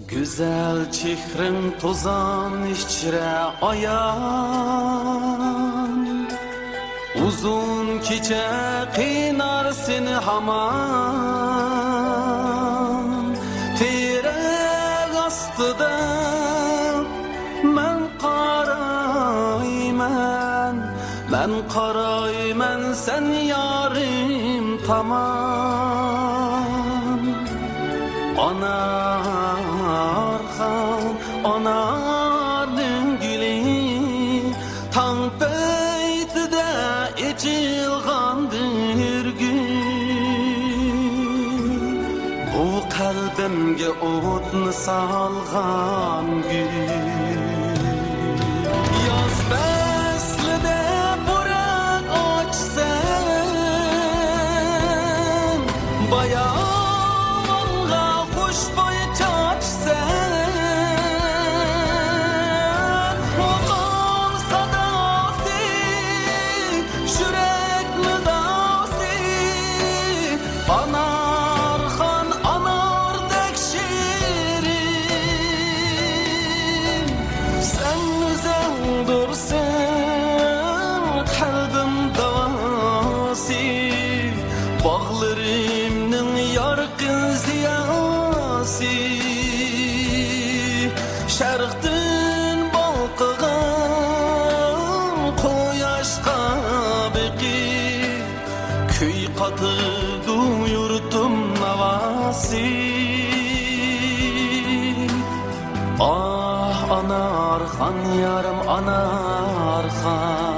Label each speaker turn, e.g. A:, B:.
A: Güzel çehrin tozan içre ayan, uzun kiche kıynar seni haman. Tere astıda men karayman sen yarim tamam. Anarın gülü tang peytide içilgandır gün. Bu kalbimge otnu salgan gün. Yaz beslide burak açsın, bayağı anar şirin. Sen güzel dursun kalbim davası, bağlarımın yarkın ziyası. Şarkın balkıgan koyaşka beki, köy katı duyurdum navası. Ah anarhan yarım anarhan,